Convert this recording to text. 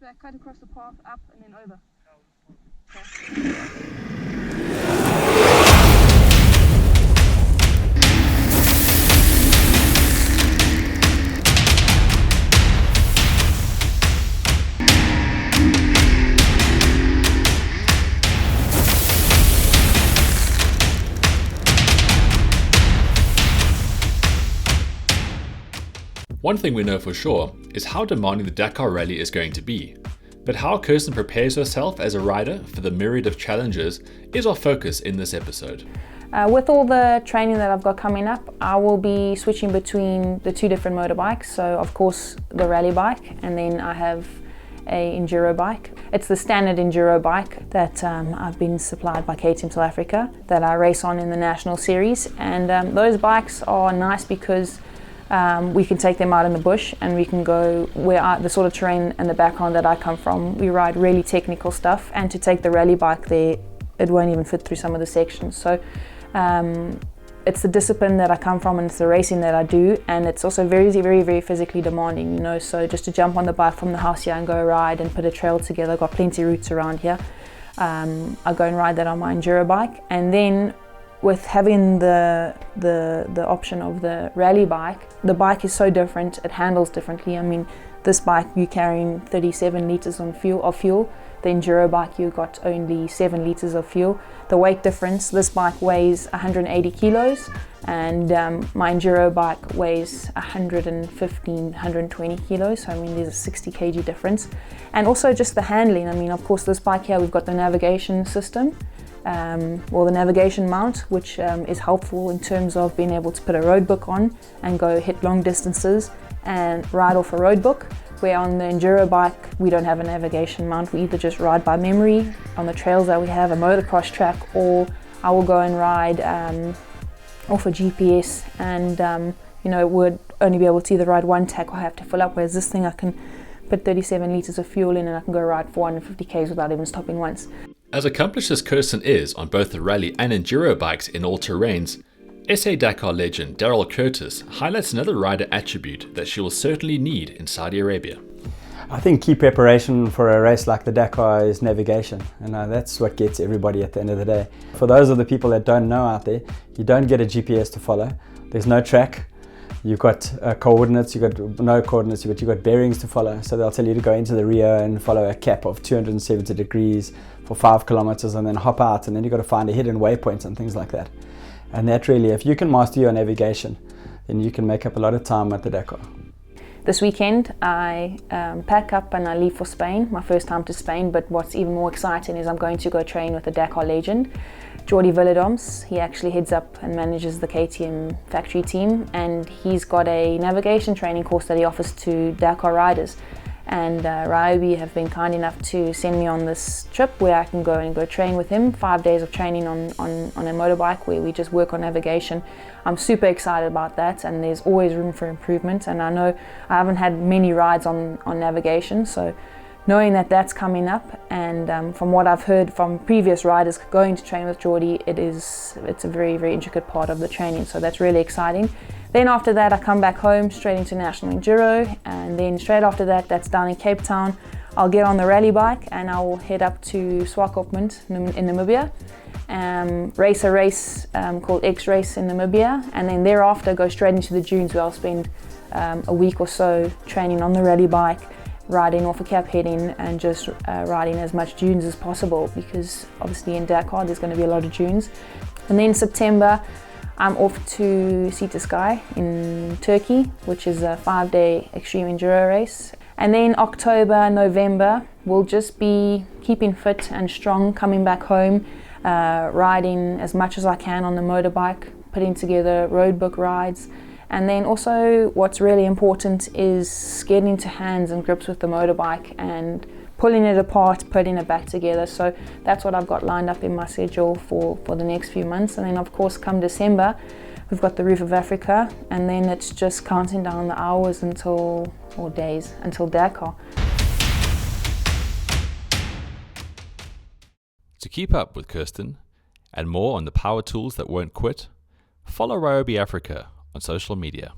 switchback, cut across the path, up and then over. One thing we know for sure is how demanding the Dakar Rally is going to be. But how Kirsten prepares herself as a rider for the myriad of challenges is our focus in this episode. With all the training that I've got coming up, I will be switching between the two different motorbikes. So of course the rally bike, and then I have a enduro bike. It's the standard enduro bike that I've been supplied by KTM South Africa that I race on in the national series. And those bikes are nice because we can take them out in the bush and we can go the sort of terrain and the background that I come from. We ride really technical stuff, and to take the rally bike there, it won't even fit through some of the sections. So it's the discipline that I come from, and it's the racing that I do, and it's also very, very, very physically demanding, you know. So just to jump on the bike from the house here and go ride and put a trail together, I've got plenty of routes around here. I go and ride that on my enduro bike, and then with having the option of the rally bike, the bike is so different, it handles differently. I mean, this bike you're carrying 37 litres of fuel. The enduro bike you got only 7 litres of fuel. The weight difference, this bike weighs 180 kilos and my enduro bike weighs 115, 120 kilos. So I mean there's a 60 kg difference. And also just the handling. I mean, of course this bike here, we've got the navigation system. The navigation mount, which is helpful in terms of being able to put a road book on and go hit long distances and ride off a road book, where on the enduro bike we don't have a navigation mount. We either just ride by memory on the trails that we have, a motocross track, or I will go and ride off a GPS and would only be able to either ride one tack or have to fill up, whereas this thing I can put 37 litres of fuel in and I can go ride 450 k's without even stopping once. As accomplished as Kirsten is on both the rally and enduro bikes in all terrains, SA Dakar legend Daryl Curtis highlights another rider attribute that she will certainly need in Saudi Arabia. I think key preparation for a race like the Dakar is navigation, and that's what gets everybody at the end of the day. For those of the people that don't know out there, you don't get a GPS to follow, there's no track, you've got coordinates, you've got no coordinates, you've got bearings to follow. So they'll tell you to go into the Rio and follow a cap of 270 degrees for 5 kilometers and then hop out, and then you've got to find a hidden waypoint and things like that. And that really, if you can master your navigation, then you can make up a lot of time at the Dakar. This weekend I pack up and I leave for Spain, my first time to Spain, but what's even more exciting is I'm going to go train with the Dakar legend, Jordi Villadoms. He actually heads up and manages the KTM factory team, and he's got a navigation training course that he offers to Dakar riders. And Ryobi have been kind enough to send me on this trip where I can go train with him. 5 days of training on a motorbike where we just work on navigation. I'm super excited about that, and there's always room for improvement. And I know I haven't had many rides on navigation, so knowing that that's coming up, and from what I've heard from previous riders going to train with Jordi, it's a very, very intricate part of the training, so that's really exciting. Then after that I come back home straight into National Enduro, and then straight after that, that's down in Cape Town, I'll get on the rally bike and I will head up to Swakopmund in Namibia, race a race called X-Race in Namibia, and then thereafter go straight into the dunes where I'll spend a week or so training on the rally bike, riding off a cap heading and just riding as much dunes as possible, because obviously in Dakar there's going to be a lot of dunes. And then September I'm off to Sea to Sky in Turkey, which is a 5-day extreme enduro race. And then October, November, we'll just be keeping fit and strong, coming back home, riding as much as I can on the motorbike, putting together road book rides. And then also what's really important is getting into hands and grips with the motorbike and pulling it apart, putting it back together. So that's what I've got lined up in my schedule for the next few months. And then of course come December, we've got the Roof of Africa, and then it's just counting down the hours days until Dakar. To keep up with Kirsten and more on the power tools that won't quit, follow Ryobi Africa on social media.